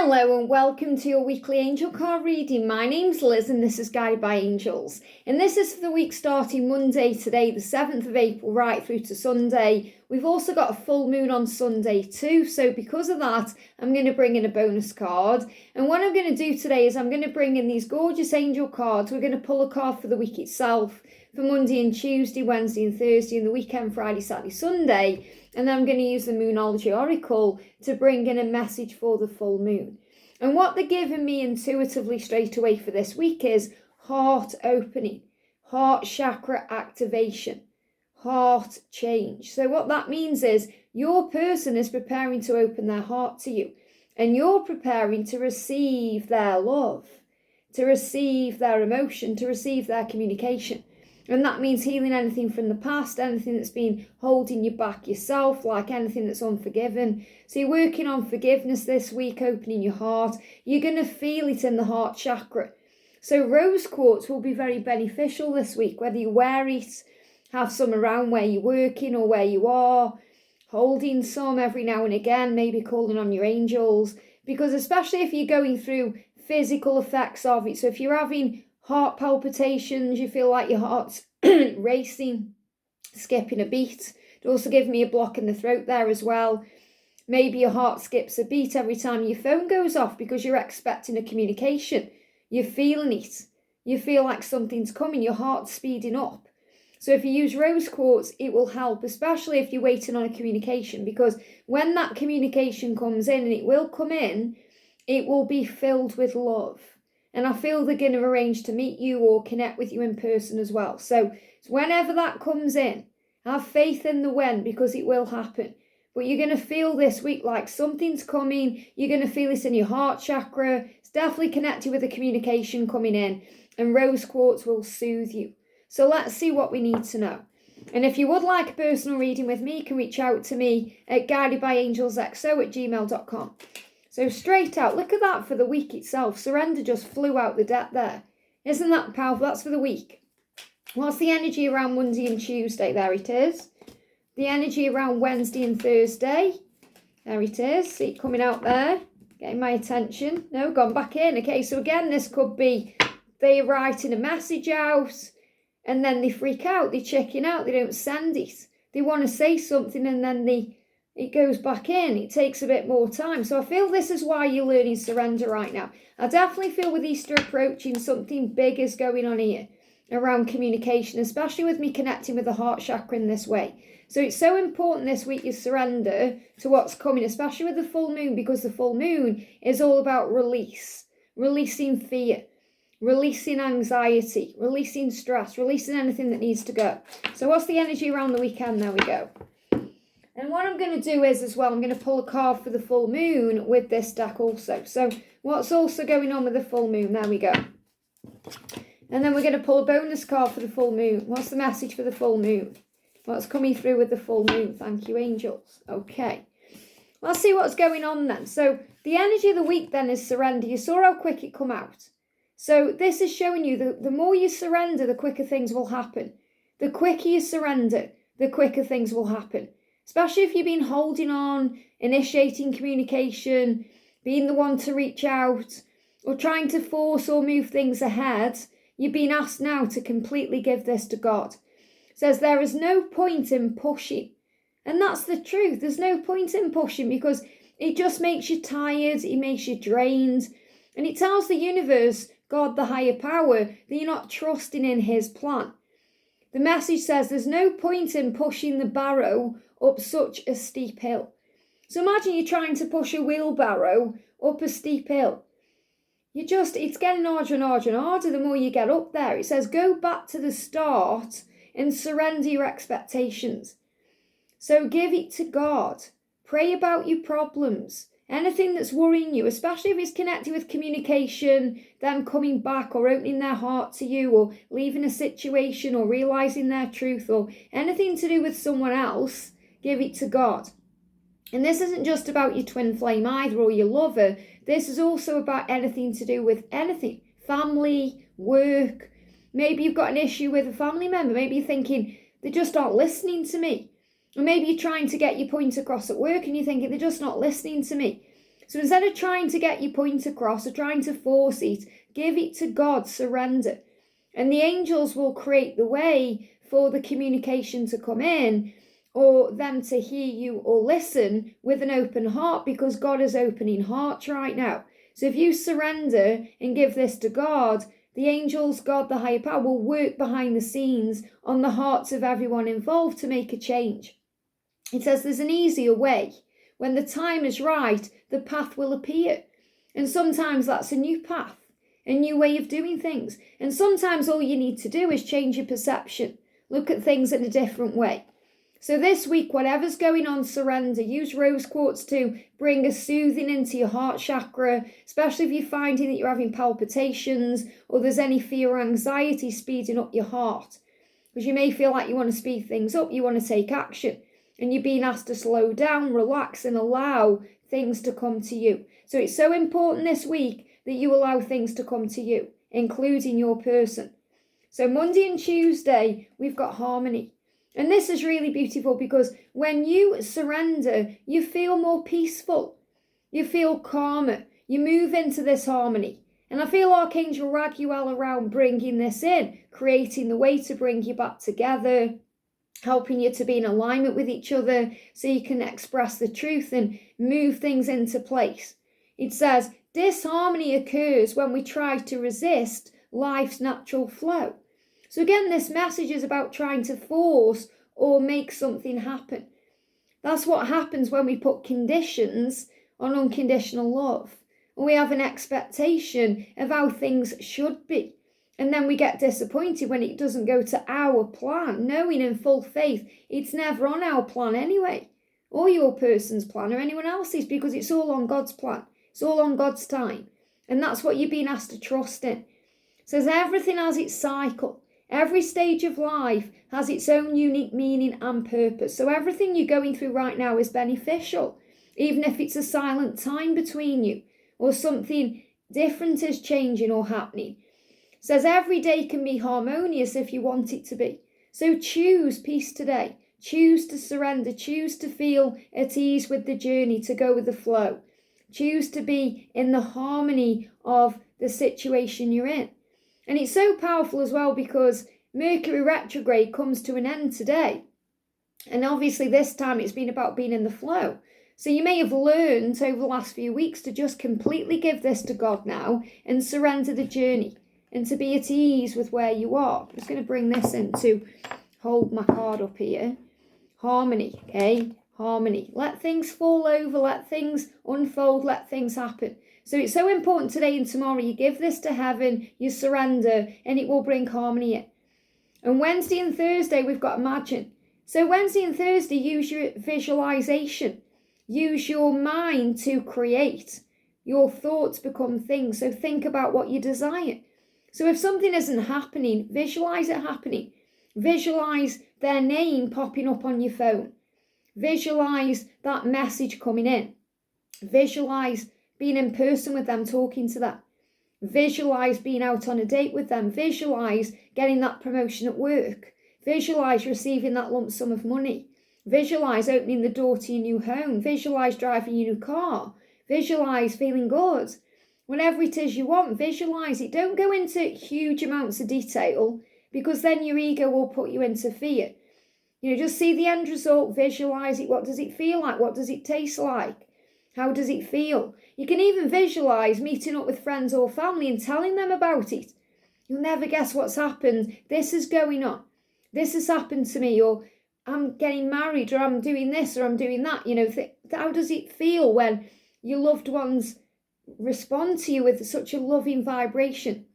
Hello and welcome to your weekly angel card reading. My name's Liz and this is Guided by Angels. And this is for the week starting Monday today, the 7th of April, right through to Sunday. We've also got a full moon on Sunday too. So because of that, I'm going to bring in a bonus card. And what I'm going to do today is I'm going to bring in these gorgeous angel cards. We're going to pull a card for the week itself, for Monday and Tuesday, Wednesday and Thursday, and the weekend, Friday, Saturday, Sunday. And then I'm going to use the Moonology Oracle to bring in a message for the full moon. And what they're giving me intuitively straight away for this week is heart opening, heart chakra activation, heart change. So what that means is your person is preparing to open their heart to you, and you're preparing to receive their love, to receive their emotion, to receive their communication. And that means healing anything from the past, anything that's been holding you back yourself, like anything that's unforgiven. So you're working on forgiveness this week, opening your heart. You're going to feel it in the heart chakra. So rose quartz will be very beneficial this week, whether you wear it, have some around where you're working or where you are, holding some every now and again, maybe calling on your angels. Because especially if you're going through physical effects of it, so if you're having heart palpitations, you feel like your heart's racing, skipping a beat. It also gives me a block in the throat there as well. Maybe your heart skips a beat every time your phone goes off because you're expecting a communication. You're feeling it. You feel like something's coming. Your heart's speeding up. So if you use rose quartz, it will help, especially if you're waiting on a communication, because when that communication comes in, and it will come in, it will be filled with love. And I feel they're going to arrange to meet you or connect with you in person as well. So whenever that comes in, have faith in the when, because it will happen. But you're going to feel this week like something's coming. You're going to feel this in your heart chakra. It's definitely connected with the communication coming in. And rose quartz will soothe you. So let's see what we need to know. And if you would like a personal reading with me, you can reach out to me at guidedbyangelsxo@gmail.com. So straight out, look at that for the week itself. Surrender just flew out the deck there. Isn't that powerful? That's for the week. What's the energy around Monday and Tuesday? There it is. The energy around Wednesday and Thursday. There it is. See it coming out there. Getting my attention. No, gone back in. Okay, so again, this could be they're writing a message out and then they freak out. They chicken out. They don't send it. They want to say something and then it goes back in. It takes a bit more time. So I feel this is why you're learning surrender right now. I definitely feel with Easter approaching, something big is going on here around communication, especially with me connecting with the heart chakra in this way. So it's so important this week you surrender to what's coming, especially with the full moon, because the full moon is all about release, releasing fear, releasing anxiety, releasing stress, releasing anything that needs to go. So what's the energy around the weekend? There we go. And what I'm going to do is as well, I'm going to pull a card for the full moon with this deck also. So what's also going on with the full moon? There we go. And then we're going to pull a bonus card for the full moon. What's the message for the full moon? What's coming through with the full moon? Thank you, angels. Okay. Let's see what's going on then. So the energy of the week then is surrender. You saw how quick it come out. So this is showing you that the more you surrender, the quicker things will happen. The quicker you surrender, the quicker things will happen. Especially if you've been holding on, initiating communication, being the one to reach out, or trying to force or move things ahead, you've been asked now to completely give this to God. It says there is no point in pushing. And that's the truth. There's no point in pushing because it just makes you tired, it makes you drained. And it tells the universe, God, the higher power, that you're not trusting in his plan. The message says there's no point in pushing the barrow up such a steep hill. So imagine you're trying to push a wheelbarrow up a steep hill. It's getting harder and harder and harder the more you get up there. It says go back to the start and surrender your expectations. So give it to God. Pray about your problems. Anything that's worrying you, especially if it's connected with communication, them coming back or opening their heart to you or leaving a situation or realising their truth or anything to do with someone else, give it to God. And this isn't just about your twin flame either or your lover. This is also about anything to do with anything. Family, work. Maybe you've got an issue with a family member. Maybe you're thinking, they just aren't listening to me. Or maybe you're trying to get your point across at work and you're thinking, they're just not listening to me. So instead of trying to get your point across or trying to force it, give it to God, surrender. And the angels will create the way for the communication to come in, or them to hear you or listen with an open heart, because God is opening hearts right now. So if you surrender and give this to God, the angels, God, the higher power, will work behind the scenes on the hearts of everyone involved to make a change. It says there's an easier way. When the time is right, the path will appear. And sometimes that's a new path, a new way of doing things. And sometimes all you need to do is change your perception. Look at things in a different way. So this week, whatever's going on, surrender. Use rose quartz to bring a soothing into your heart chakra, especially if you're finding that you're having palpitations or there's any fear or anxiety speeding up your heart. Because you may feel like you want to speed things up, you want to take action, and you're being asked to slow down, relax, and allow things to come to you. So it's so important this week that you allow things to come to you, including your person. So Monday and Tuesday, we've got harmony. And this is really beautiful because when you surrender, you feel more peaceful. You feel calmer. You move into this harmony. And I feel Archangel Raguel around bringing this in, creating the way to bring you back together, helping you to be in alignment with each other so you can express the truth and move things into place. It says, disharmony occurs when we try to resist life's natural flow. So again, this message is about trying to force or make something happen. That's what happens when we put conditions on unconditional love. And we have an expectation of how things should be. And then we get disappointed when it doesn't go to our plan, knowing in full faith it's never on our plan anyway, or your person's plan or anyone else's, because it's all on God's plan. It's all on God's time. And that's what you're being asked to trust in. It says everything has its cycle. Every stage of life has its own unique meaning and purpose. So everything you're going through right now is beneficial, even if it's a silent time between you or something different is changing or happening. It says every day can be harmonious if you want it to be. So choose peace today. Choose to surrender. Choose to feel at ease with the journey, to go with the flow. Choose to be in the harmony of the situation you're in. And it's so powerful as well because Mercury retrograde comes to an end today. And obviously this time it's been about being in the flow. So you may have learned over the last few weeks to just completely give this to God now and surrender the journey and to be at ease with where you are. I'm just going to bring this in to hold my card up here. Harmony, okay? Harmony. Let things fall over, let things unfold, let things happen. So it's so important today and tomorrow you give this to heaven, you surrender, and it will bring harmony in. And Wednesday and Thursday, we've got imagine. So Wednesday and Thursday, use your visualization. Use your mind to create. Your thoughts become things. So think about what you desire. So if something isn't happening, visualize it happening. Visualize their name popping up on your phone. Visualize that message coming in. Visualize being in person with them, talking to them. Visualize being out on a date with them. Visualize getting that promotion at work. Visualize receiving that lump sum of money. Visualize opening the door to your new home. Visualize driving your new car. Visualize feeling good. Whatever it is you want, visualize it. Don't go into huge amounts of detail because then your ego will put you into fear. Just see the end result, visualize it. What does it feel like? What does it taste like? How does it feel? You can even visualize meeting up with friends or family and telling them about it. You'll never guess what's happened. This is going on. This has happened to me, or I'm getting married, or I'm doing this, or I'm doing that. How does it feel when your loved ones respond to you with such a loving vibration?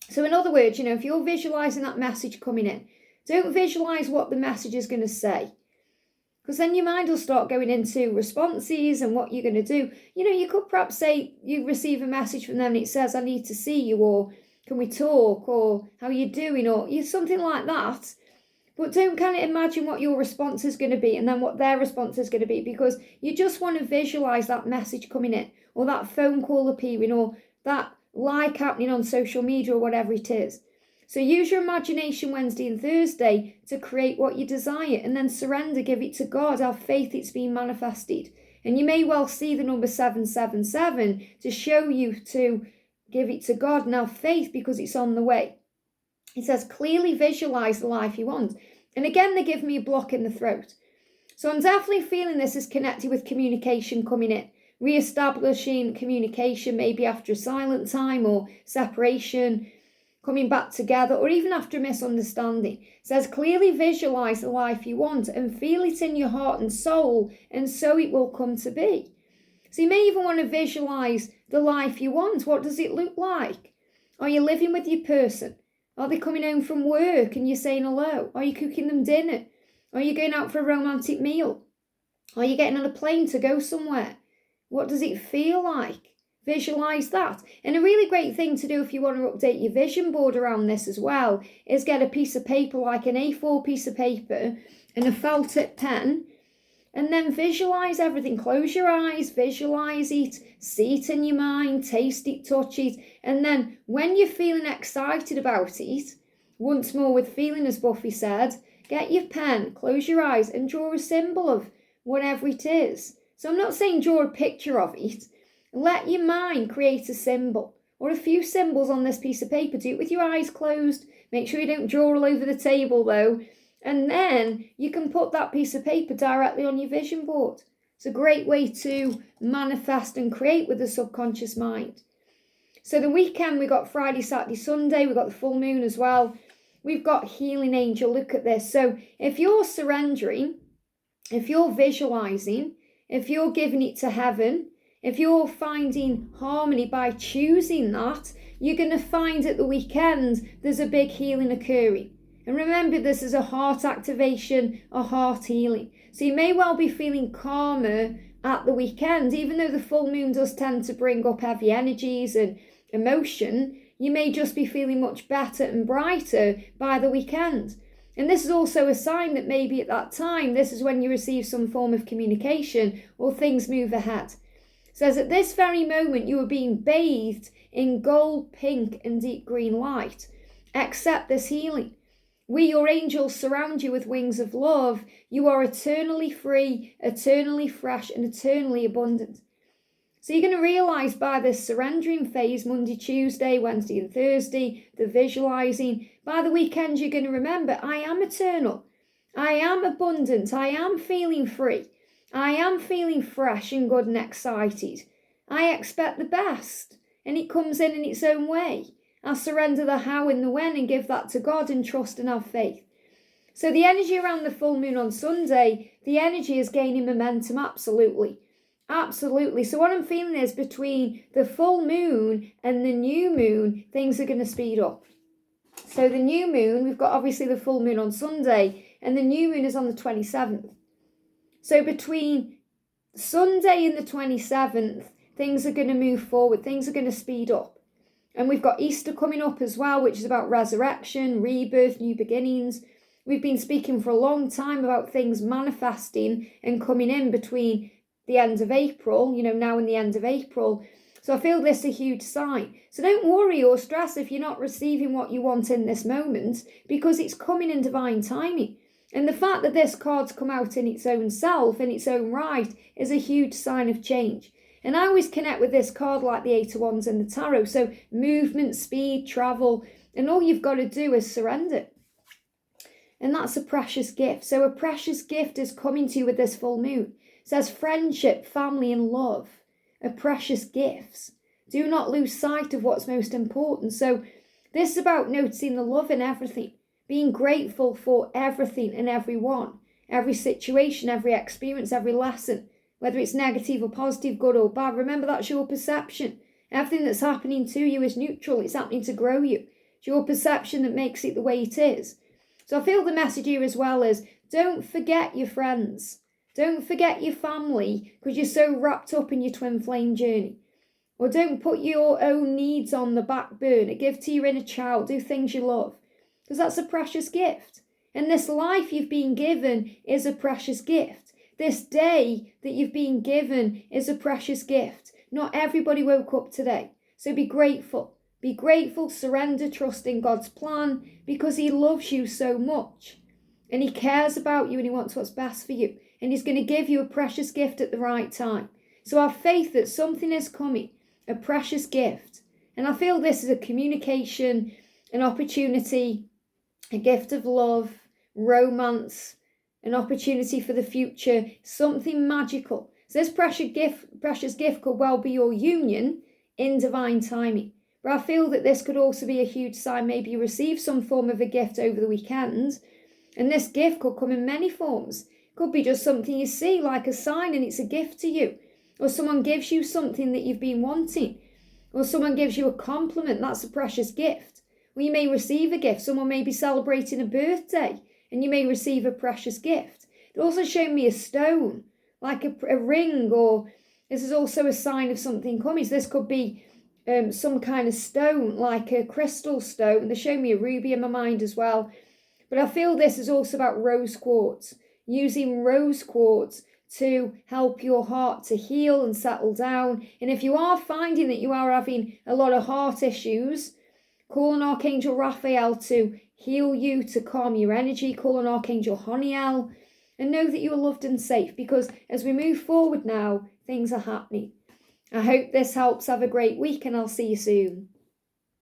So in other words, if you're visualizing that message coming in, don't visualize what the message is going to say. Because then your mind will start going into responses and what you're going to do. You could perhaps say you receive a message from them and it says, I need to see you, or can we talk, or how you doing, or something like that. But don't kind of imagine what your response is going to be and then what their response is going to be, because you just want to visualize that message coming in, or that phone call appearing, or that like happening on social media, or whatever it is. So use your imagination Wednesday and Thursday to create what you desire, and then surrender, give it to God, have faith it's being manifested. And you may well see the number 777 to show you to give it to God and have faith because it's on the way. It says, clearly visualize the life you want. And again, they give me a block in the throat. So I'm definitely feeling this is connected with communication coming in. Re-establishing communication, maybe after a silent time or separation, coming back together, or even after a misunderstanding. It says, clearly visualize the life you want and feel it in your heart and soul, and so it will come to be. So you may even want to visualize the life you want. What does it look like? Are you living with your person? Are they coming home from work and you're saying hello? Are you cooking them dinner? Are you going out for a romantic meal? Are you getting on a plane to go somewhere? What does it feel like? Visualize that. And a really great thing to do if you want to update your vision board around this as well is get a piece of paper, like an A4 piece of paper, and a felt tip pen, and then visualize everything. Close your eyes, visualize it, see it in your mind, taste it, touch it. And then when you're feeling excited about it, once more with feeling, as Buffy said, get your pen, close your eyes, and draw a symbol of whatever it is. So I'm not saying draw a picture of it. Let your mind create a symbol or a few symbols on this piece of paper. Do it with your eyes closed. Make sure you don't draw all over the table though. And then you can put that piece of paper directly on your vision board. It's a great way to manifest and create with the subconscious mind. So the weekend, we got Friday, Saturday, Sunday. We've got the full moon as well. We've got healing angel. Look at this. So if you're surrendering, if you're visualizing, if you're giving it to heaven, if you're finding harmony by choosing that, you're going to find at the weekend there's a big healing occurring. And remember, this is a heart activation, a heart healing. So you may well be feeling calmer at the weekend, even though the full moon does tend to bring up heavy energies and emotion. You may just be feeling much better and brighter by the weekend. And this is also a sign that maybe at that time, this is when you receive some form of communication or things move ahead. It says at this very moment, you are being bathed in gold, pink, and deep green light. Accept this healing. We, your angels, surround you with wings of love. You are eternally free, eternally fresh, and eternally abundant. So you're going to realize by this surrendering phase, Monday, Tuesday, Wednesday, and Thursday, the visualizing, by the weekend, you're going to remember, I am eternal. I am abundant. I am feeling free. I am feeling fresh and good and excited. I expect the best, and it comes in its own way. I surrender the how and the when and give that to God and trust and have faith. So the energy around the full moon on Sunday, the energy is gaining momentum, absolutely. Absolutely. So what I'm feeling is between the full moon and the new moon, things are going to speed up. So the new moon, we've got obviously the full moon on Sunday, and the new moon is on the 27th. So between Sunday and the 27th, things are going to move forward. Things are going to speed up. And we've got Easter coming up as well, which is about resurrection, rebirth, new beginnings. We've been speaking for a long time about things manifesting and coming in between the end of April, now in the end of April. So I feel this is a huge sign. So don't worry or stress if you're not receiving what you want in this moment, because it's coming in divine timing. And the fact that this card's come out in its own self, in its own right, is a huge sign of change. And I always connect with this card like the Eight of Wands in the Tarot. So movement, speed, travel, and all you've got to do is surrender. And that's a precious gift. So a precious gift is coming to you with this full moon. It says friendship, family, and love are precious gifts. Do not lose sight of what's most important. So this is about noticing the love in everything. Being grateful for everything and everyone, every situation, every experience, every lesson, whether it's negative or positive, good or bad. Remember, that's your perception. Everything that's happening to you is neutral. It's happening to grow you. It's your perception that makes it the way it is. So I feel the message here as well is don't forget your friends. Don't forget your family because you're so wrapped up in your twin flame journey. Or don't put your own needs on the back burner. Give to your inner child. Do things you love. Because that's a precious gift. And this life you've been given is a precious gift. This day that you've been given is a precious gift. Not everybody woke up today. So be grateful. Be grateful, surrender, trust in God's plan because He loves you so much. And He cares about you and He wants what's best for you. and he's going to give you a precious gift at the right time. So have faith that something is coming, a precious gift. And I feel this is a communication, an opportunity, a gift of love, romance, an opportunity for the future, something magical. So this precious gift could well be your union in divine timing. But I feel that this could also be a huge sign. Maybe you receive some form of a gift over the weekend, and this gift could come in many forms. It could be just something you see, like a sign, and it's a gift to you. Or someone gives you something that you've been wanting. Or someone gives you a compliment. That's a precious gift. Or you may receive a gift. Someone may be celebrating a birthday, and you may receive a precious gift. It also showed me a stone, like a ring, or this is also a sign of something coming. So this could be some kind of stone, like a crystal stone. They show me a ruby in my mind as well. But I feel this is also about rose quartz, using rose quartz to help your heart to heal and settle down. And if you are finding that you are having a lot of heart issues, call on Archangel Raphael to heal you, to calm your energy. Call on Archangel Honiel, and know that you are loved and safe, because as we move forward now, things are happening. I hope this helps. Have a great week, and I'll see you soon.